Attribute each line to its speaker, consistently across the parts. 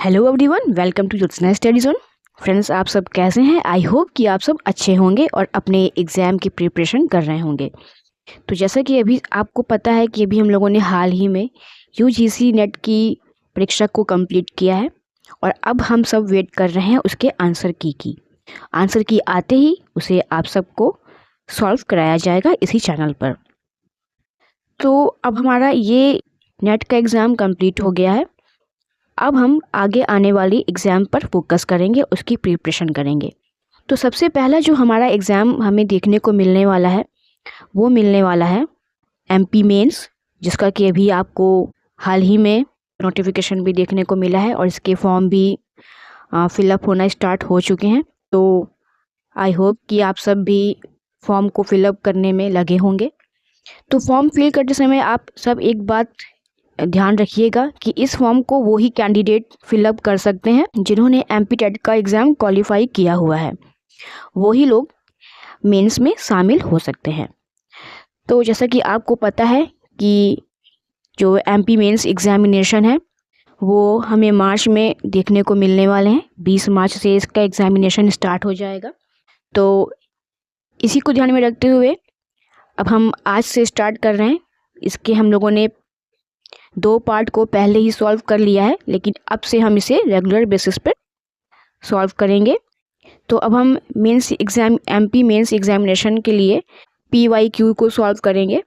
Speaker 1: Hello everyone, welcome to Jyotsna study zone. Friends, आप सब कैसे हैं? आई होप कि आप सब अच्छे होंगे और अपने एग्ज़ाम की प्रिपरेशन कर रहे होंगे। तो जैसा कि अभी आपको पता है कि अभी हम लोगों ने हाल ही में यूजीसी नेट की परीक्षा को कंप्लीट किया है और अब हम सब वेट कर रहे हैं उसके आंसर की। आंसर की आते ही उसे आप सबको सॉल्व कराया जाएगा इसी चैनल पर। तो अब हमारा ये नेट का एग्ज़ाम कंप्लीट हो गया है। अब हम आगे आने वाली एग्ज़ाम पर फोकस करेंगे, उसकी प्रिपरेशन करेंगे। तो सबसे पहला जो हमारा एग्ज़ाम हमें देखने को मिलने वाला है वो मिलने वाला है एमपी मेंस, जिसका कि अभी आपको हाल ही में नोटिफिकेशन भी देखने को मिला है और इसके फॉर्म भी फिलअप होना स्टार्ट हो चुके हैं। तो आई होप कि आप सब भी फॉर्म को फिलअप करने में लगे होंगे। तो फॉर्म फिल करते समय आप सब एक बात ध्यान रखिएगा कि इस फॉर्म को वो ही कैंडिडेट फिलअप कर सकते हैं जिन्होंने एमपी टेट का एग्ज़ाम क्वालिफाई किया हुआ है, वही लोग मेंस में शामिल हो सकते हैं। तो जैसा कि आपको पता है कि जो एमपी मेंस एग्ज़ामिनेशन है वो हमें मार्च में देखने को मिलने वाले हैं। 20 मार्च से इसका एग्ज़ामिनेशन स्टार्ट हो जाएगा। तो इसी को ध्यान में रखते हुए अब हम आज से स्टार्ट कर रहे हैं। इसके हम लोगों ने 2 पार्ट को पहले ही सॉल्व कर लिया है, लेकिन अब से हम इसे रेगुलर बेसिस पर सॉल्व करेंगे। तो अब हम mains exam MP mains examination के लिए पीवाईक्यू को सॉल्व करेंगे।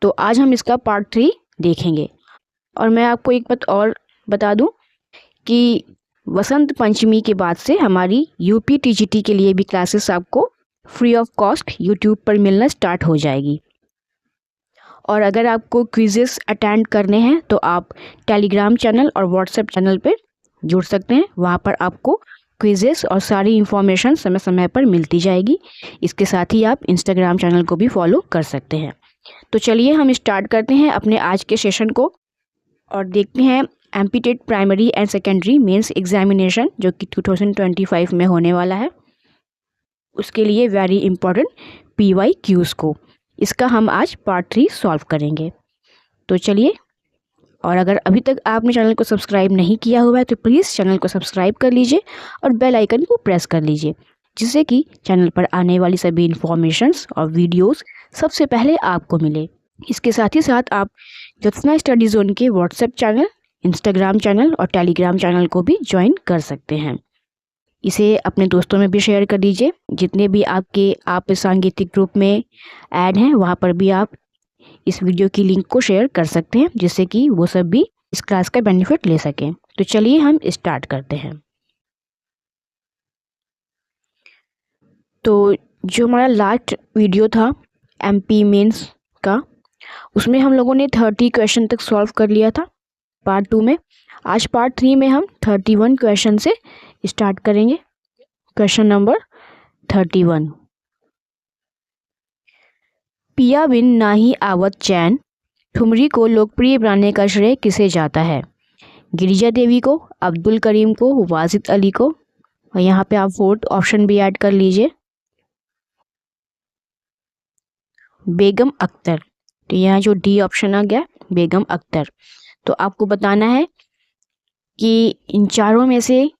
Speaker 1: तो आज हम इसका पार्ट 3 देखेंगे। और मैं आपको एक बात और बता दूं कि वसंत पंचमी के बाद से हमारी यूपी टीजीटी के लिए भी क्लासेस आपको फ्री ऑफ कॉस्ट यूट्यूब पर मिलना स्टार्ट हो जाएगी। और अगर आपको क्विज़ेस अटेंड करने हैं तो आप टेलीग्राम चैनल और व्हाट्सएप चैनल पर जुड़ सकते हैं। वहाँ पर आपको क्विज़ेस और सारी इन्फॉर्मेशन समय समय पर मिलती जाएगी। इसके साथ ही आप इंस्टाग्राम चैनल को भी फॉलो कर सकते हैं। तो चलिए हम स्टार्ट करते हैं अपने आज के सेशन को और देखते हैं MP TET primary and secondary mains examination जो कि 2025 में होने वाला है, उसके लिए वेरी इंपॉर्टेंट पीवाईक्यूज़ को। इसका हम आज पार्ट 3 सॉल्व करेंगे। तो चलिए, और अगर अभी तक आपने चैनल को सब्सक्राइब नहीं किया हुआ है तो प्लीज़ चैनल को सब्सक्राइब कर लीजिए और बेल आइकन को प्रेस कर लीजिए, जिससे कि चैनल पर आने वाली सभी इन्फॉर्मेशंस और वीडियोस सबसे पहले आपको मिले। इसके साथ ही साथ आप ज्योत्सना स्टडी जोन के व्हाट्सएप चैनल, इंस्टाग्राम चैनल और टेलीग्राम चैनल को भी ज्वाइन कर सकते हैं। इसे अपने दोस्तों में भी शेयर कर दीजिए। जितने भी आप सांगीतिक ग्रुप में ऐड हैं वहाँ पर भी आप इस वीडियो की लिंक को शेयर कर सकते हैं, जिससे कि वो सब भी इस क्लास का बेनिफिट ले सकें। तो चलिए हम स्टार्ट करते हैं। तो जो हमारा लास्ट वीडियो था एमपी मेंस का, उसमें हम लोगों ने 30 क्वेश्चन तक सॉल्व कर लिया था पार्ट 2 में। आज पार्ट 3 में हम 31 क्वेश्चन से स्टार्ट करेंगे। Question number 31। पिया बिन नाही आवत चैन ठुमरी को लोकप्रिय बनाने का श्रेय किसे जाता है? गिरिजा देवी को, अब्दुल करीम को, वाजिद अली को, और यहाँ पे आप 4th ऑप्शन भी ऐड कर लीजिए, बेगम अख्तर। तो यहाँ जो डी ऑप्शन आ गया बेगम अख्तर। तो आपको बताना है कि इन चारों में से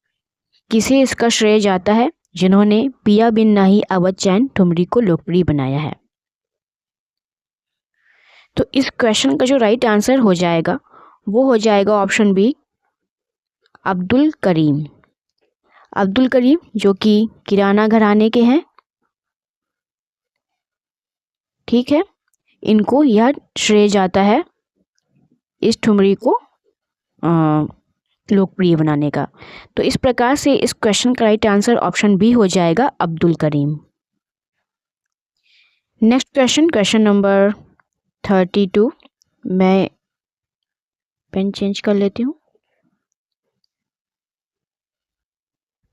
Speaker 1: किसे इसका श्रेय जाता है जिन्होंने पिया बिन नाही आवत चैन ठुमरी को लोकप्रिय बनाया है। तो इस क्वेश्चन का जो राइट आंसर हो जाएगा वो हो जाएगा ऑप्शन बी, अब्दुल करीम। अब्दुल करीम जो कि किराना घराने के हैं, ठीक है, इनको यह श्रेय जाता है इस ठुमरी को लोकप्रिय बनाने का। तो इस प्रकार से इस क्वेश्चन का राइट आंसर ऑप्शन बी हो जाएगा, Abdul Karim. Next question, question number 32। मैं पेन चेंज कर लेती हूँ।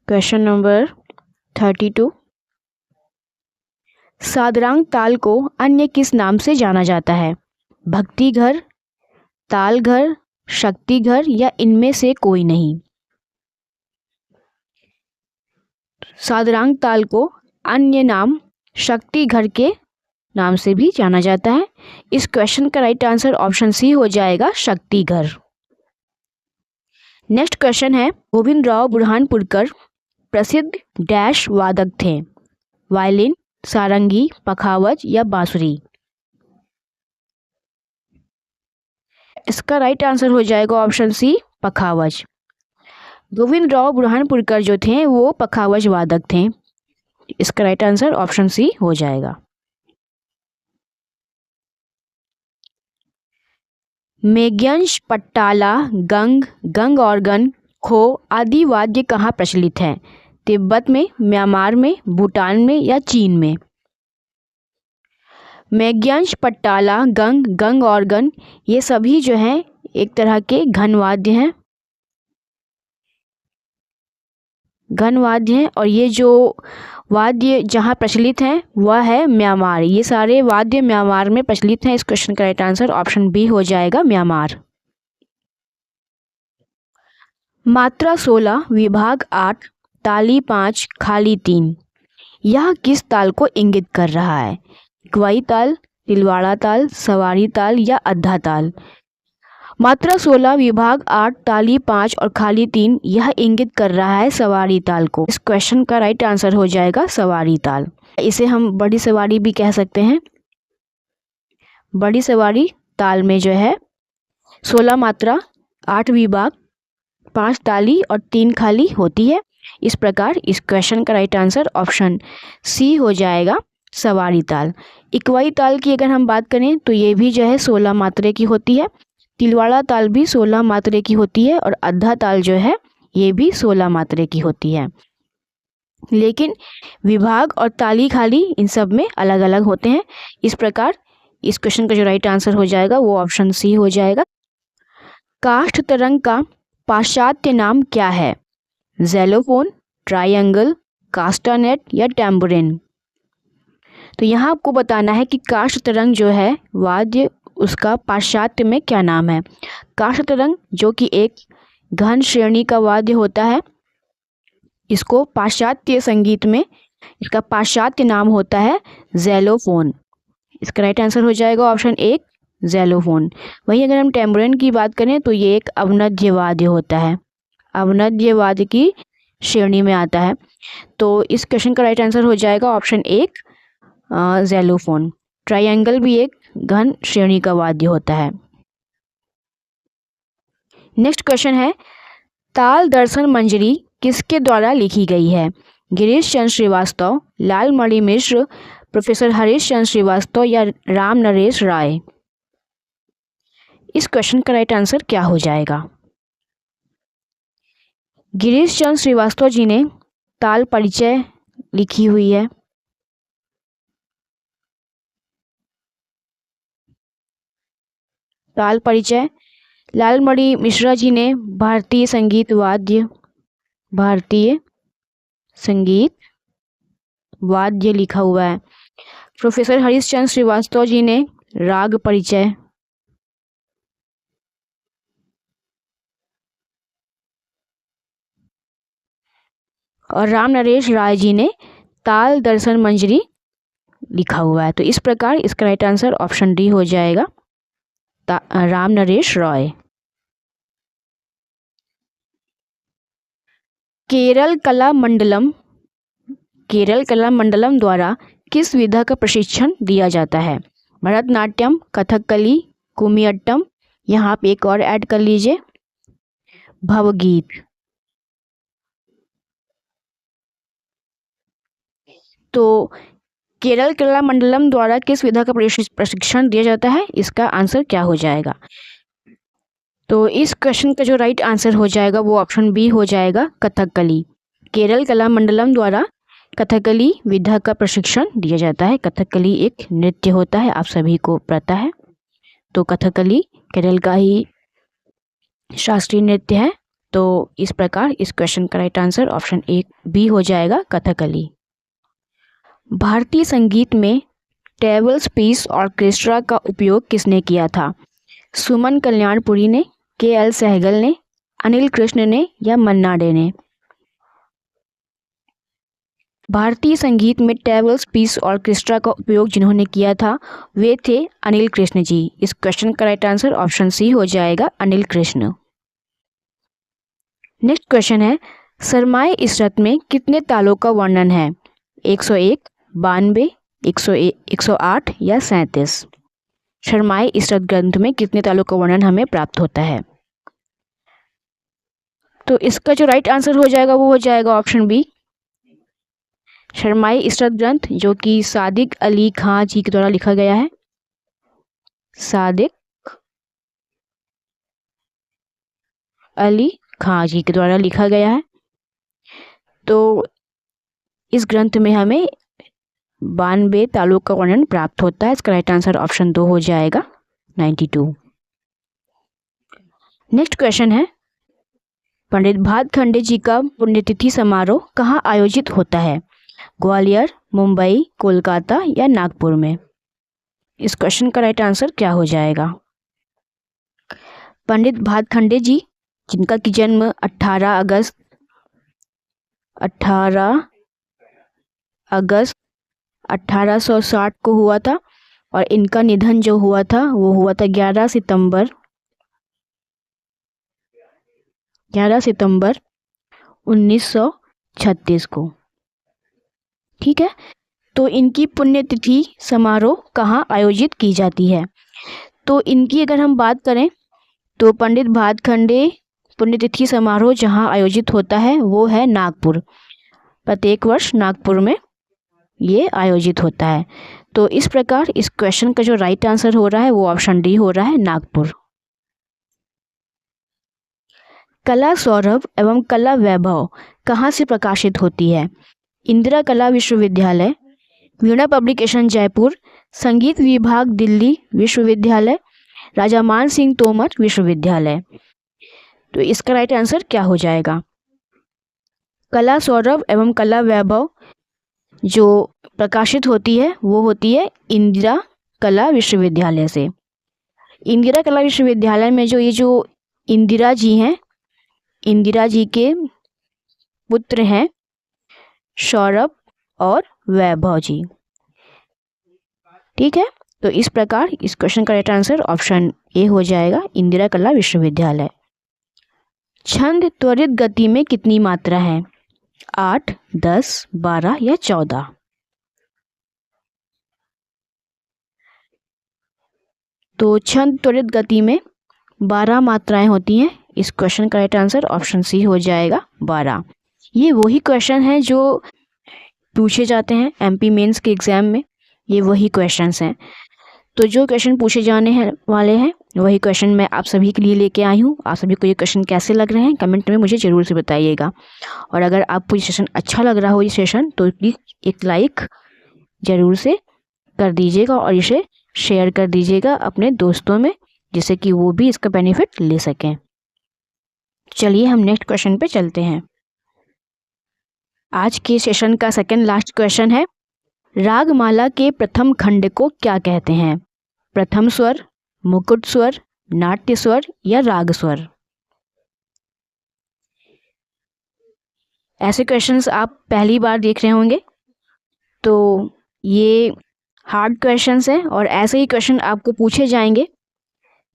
Speaker 1: Question number 32। सादरांग ताल को अन्य किस नाम से जाना जाता है? भक्ति घर, ताल घर, शक्ति घर या इनमें से कोई नहीं? सादरांग ताल को अन्य नाम शक्ति घर के नाम से भी जाना जाता है। इस क्वेश्चन का राइट आंसर ऑप्शन सी हो जाएगा, शक्ति घर। नेक्स्ट क्वेश्चन है, गोविंद राव बुरहानपुरकर प्रसिद्ध डैश वादक थे? वायलिन, सारंगी, पखावज या बांसुरी? इसका राइट आंसर हो जाएगा ऑप्शन सी, पखावज। गोविंद राव बुरहानपुरकर जो थे वो पखावज वादक थे। इसका राइट आंसर ऑप्शन सी हो जाएगा। मेघयंश, पट्टाला, गंग, गंग ऑर्गन, खो आदि वाद्य कहाँ प्रचलित हैं? तिब्बत में, म्यांमार में, भूटान में या चीन में? मेघयंश, पट्टाला, गंग, गंग ऑर्गन ये सभी जो हैं एक तरह के घन वाद्य हैं, घन वाद्य हैं। और ये जो वाद्य जहाँ प्रचलित हैं वह है म्यांमार। ये सारे वाद्य म्यांमार में प्रचलित हैं। इस क्वेश्चन का राइट आंसर ऑप्शन बी हो जाएगा, म्यांमार। मात्रा 16, विभाग 8, ताली 5, खाली 3 यह किस ताल को इंगित कर रहा है? इक्वाई ताल, तिलवाड़ा ताल, सवारी ताल या अद्धा ताल? मात्रा 16, विभाग 8, ताली 5 और खाली 3 यह इंगित कर रहा है सवारी ताल को। इस क्वेश्चन का राइट आंसर हो जाएगा सवारी ताल। इसे हम बड़ी सवारी भी कह सकते हैं। बड़ी सवारी ताल में जो है 16 मात्रा, 8 विभाग, 5 ताली और 3 खाली होती है। इस प्रकार इस क्वेश्चन का राइट आंसर ऑप्शन सी हो जाएगा, सवारी ताल। इक्वाई ताल की अगर हम बात करें तो ये भी जो है 16 मात्रे की होती है। तिलवाड़ा ताल भी 16 मात्रे की होती है और अद्धा ताल जो है ये भी 16 मात्रे की होती है। लेकिन विभाग और ताली खाली इन सब में अलग अलग होते हैं। इस प्रकार इस क्वेश्चन का जो राइट आंसर हो जाएगा वो ऑप्शन सी हो जाएगा। काष्ठ तरंग का पाश्चात्य नाम क्या है? ज़ैलोफोन, ट्रायंगल, कास्टानेट या टैम्बूरिन? तो यहाँ आपको बताना है कि काष्ठ तरंग जो है वाद्य उसका पाश्चात्य में क्या नाम है। काष्ठ तरंग जो कि एक घन श्रेणी का वाद्य होता है, इसको पाश्चात्य संगीत में इसका पाश्चात्य नाम होता है ज़ैलोफोन। इसका राइट आंसर हो जाएगा ऑप्शन ए, ज़ैलोफोन। वहीं अगर हम टैम्बूरिन की बात करें तो ये एक अवनद्य वाद्य होता है, अवनद्य वाद्य की श्रेणी में आता है। तो इस क्वेश्चन का राइट आंसर हो जाएगा ऑप्शन ए, ज़ैलोफोन। ट्रायंगल भी एक घन श्रेणी का वाद्य होता है। नेक्स्ट क्वेश्चन है, ताल दर्शन मंजरी किसके द्वारा लिखी गई है? गिरीश चंद्र श्रीवास्तव, लालमणि मिश्र, प्रोफेसर हरीश चंद्र श्रीवास्तव या राम नरेश राय? इस क्वेश्चन का राइट आंसर क्या हो जाएगा? गिरीश चंद्र श्रीवास्तव जी ने ताल परिचय लिखी हुई है। ताल परिचय। लालमणि मिश्रा जी ने भारतीय संगीत वाद्य लिखा हुआ है। प्रोफेसर हरीश चंद्र श्रीवास्तव जी ने राग परिचय। और राम नरेश राय जी ने ताल दर्शन मंजरी लिखा हुआ है। तो इस प्रकार इसका राइट आंसर ऑप्शन डी हो जाएगा, राम नरेश रॉय। केरल कला मंडलम द्वारा किस विधा का प्रशिक्षण दिया जाता है? भरतनाट्यम, कथकली, कुमियाट्टम, यहाँ आप एक और ऐड कर लीजिए, भवगीत। तो केरल कला मंडलम द्वारा किस विधा का प्रशिक्षण दिया जाता है, इसका आंसर क्या हो जाएगा? तो इस क्वेश्चन का जो राइट आंसर हो जाएगा वो ऑप्शन बी हो जाएगा, कथकली। केरल कला मंडलम द्वारा कथकली विधा का प्रशिक्षण दिया जाता है। कथकली एक नृत्य होता है, आप सभी को पता है। तो कथकली केरल का ही शास्त्रीय नृत्य है। तो इस प्रकार इस क्वेश्चन का right answer option A B हो जाएगा, कथकली। भारतीय संगीत में टेबल्स पीस ऑर्केस्ट्रा का उपयोग किसने किया था? सुमन कल्याणपुरी ने, के.एल. सहगल ने, अनिल कृष्ण ने या मन्ना डे ने? भारतीय संगीत में टेबल्स पीस ऑर्केस्ट्रा का उपयोग जिन्होंने किया था वे थे अनिल कृष्ण जी। इस क्वेश्चन का राइट आंसर ऑप्शन सी हो जाएगा, अनिल कृष्ण। नेक्स्ट क्वेश्चन है, सरमाए इशरत में कितने तालों का वर्णन है? 101, 92, 108 या 37? सरमाए इशरत ग्रंथ में कितने तालों का वर्णन हमें प्राप्त होता है? तो इसका जो राइट आंसर हो जाएगा वो हो जाएगा ऑप्शन बी, सरमाए इशरत ग्रंथ, जो कि सादिक अली खां जी के द्वारा लिखा गया है। सादिक अली खां जी के द्वारा लिखा गया है। तो इस ग्रंथ में हमें 92 तालों का वर्णन प्राप्त होता है। इसका राइट आंसर ऑप्शन 2 हो जाएगा, 92। नेक्स्ट क्वेश्चन है, पंडित भातखंडे जी का पुण्यतिथि समारोह कहाँ आयोजित होता है? ग्वालियर, मुंबई, कोलकाता या नागपुर में? इस क्वेश्चन का राइट आंसर क्या हो जाएगा? पंडित भातखंडे जी, जिनका कि जन्म 18 अगस्त 1860 को हुआ था और इनका निधन जो हुआ था वो हुआ था 11 सितंबर 1936 को। ठीक है, तो इनकी पुण्यतिथि समारोह कहाँ आयोजित की जाती है? तो इनकी अगर हम बात करें तो पंडित भातखंडे पुण्यतिथि समारोह जहाँ आयोजित होता है वो है नागपुर। प्रत्येक वर्ष नागपुर में ये आयोजित होता है। तो इस प्रकार इस क्वेश्चन का जो राइट आंसर हो रहा है वो ऑप्शन डी हो रहा है, नागपुर। कला सौरभ एवं कला वैभव कहाँ से प्रकाशित होती है? इंदिरा कला विश्वविद्यालय, वीणा पब्लिकेशन जयपुर, संगीत विभाग दिल्ली विश्वविद्यालय, राजा मान सिंह तोमर विश्वविद्यालय। तो इसका राइट आंसर क्या हो जाएगा? कला सौरभ एवं कला वैभव जो प्रकाशित होती है वो होती है इंदिरा कला विश्वविद्यालय से। इंदिरा कला विश्वविद्यालय में जो इंदिरा जी हैं, इंदिरा जी के पुत्र हैं सौरभ और वैभव जी। ठीक है, तो इस प्रकार इस क्वेश्चन का राइट आंसर ऑप्शन ए हो जाएगा, इंदिरा कला विश्वविद्यालय। छंद त्वरित गति में कितनी मात्रा है? 8, 10, 12 या 14? तो छंद त्वरित गति में 12 मात्राएं होती हैं। इस क्वेश्चन का राइट आंसर ऑप्शन सी हो जाएगा, 12। ये वही क्वेश्चन हैं जो पूछे जाते हैं एमपी मेंस के एग्ज़ाम में, ये वही क्वेश्चंस हैं। तो जो क्वेश्चन पूछे जाने वाले हैं वही क्वेश्चन मैं आप सभी के लिए लेके आई हूँ। आप सभी को ये क्वेश्चन कैसे लग रहे हैं कमेंट में मुझे ज़रूर से बताइएगा। और अगर आपको ये सेशन अच्छा लग रहा हो, ये सेशन, तो प्लीज़ एक लाइक ज़रूर से कर दीजिएगा और इसे शेयर कर दीजिएगा अपने दोस्तों में, जिससे कि वो भी इसका बेनिफिट ले सकें। चलिए हम नेक्स्ट क्वेश्चन पे चलते हैं। आज के सेशन का सेकंड लास्ट क्वेश्चन है, रागमाला के प्रथम खंड को क्या कहते हैं? प्रथम स्वर, मुकुट स्वर, नाट्य स्वर या राग स्वर? ऐसे क्वेश्चंस आप पहली बार देख रहे होंगे, तो ये हार्ड क्वेश्चंस हैं और ऐसे ही क्वेश्चन आपको पूछे जाएंगे,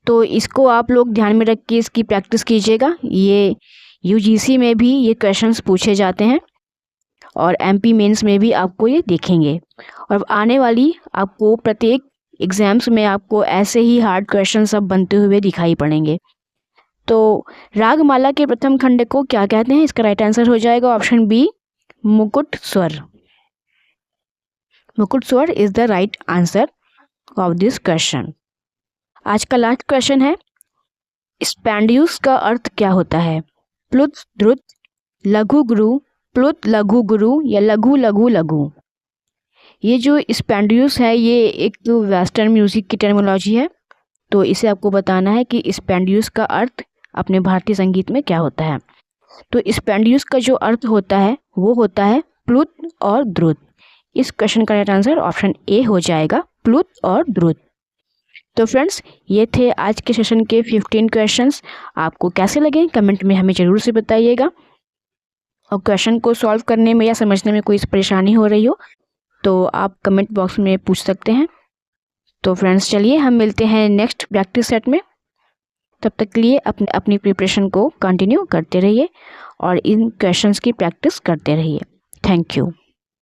Speaker 1: तो इसको आप लोग ध्यान में रख के इसकी प्रैक्टिस कीजिएगा। ये यूजीसी में भी ये क्वेश्चंस पूछे जाते हैं और एमपी मेंस में भी आपको ये देखेंगे, और आने वाली आपको प्रत्येक एग्ज़ाम्स में आपको ऐसे ही हार्ड क्वेश्चन सब बनते हुए दिखाई पड़ेंगे। तो रागमाला के प्रथम खंड को क्या कहते हैं? इसका राइट आंसर हो जाएगा ऑप्शन बी, मुकुट स्वर। मुकुट स्वर is the right answer of this question. आज का लास्ट क्वेश्चन है, स्पैंडियस का अर्थ क्या होता है? प्लुत द्रुत, लघु गुरु, प्लुत लघु गुरु या लघु लघु लघु? ये जो स्पैंडियस है ये एक तो वेस्टर्न म्यूज़िक की टर्मिनोलॉजी है, तो इसे आपको बताना है कि स्पैंडियस का अर्थ अपने भारतीय संगीत में क्या होता है। तो स्पैंडियस का जो अर्थ होता है वो होता है प्लुत और द्रुत। इस क्वेश्चन का राइट आंसर ऑप्शन ए हो जाएगा, प्लुत और द्रुत। तो फ्रेंड्स, ये थे आज के सेशन के 15 क्वेश्चंस। आपको कैसे लगे कमेंट में हमें ज़रूर से बताइएगा, और क्वेश्चन को सॉल्व करने में या समझने में कोई परेशानी हो रही हो तो आप कमेंट बॉक्स में पूछ सकते हैं। तो फ्रेंड्स, चलिए हम मिलते हैं नेक्स्ट प्रैक्टिस सेट में। तब तक के लिए अपनी प्रिपरेशन को कंटिन्यू करते रहिए और इन क्वेश्चंस की प्रैक्टिस करते रहिए। Thank you.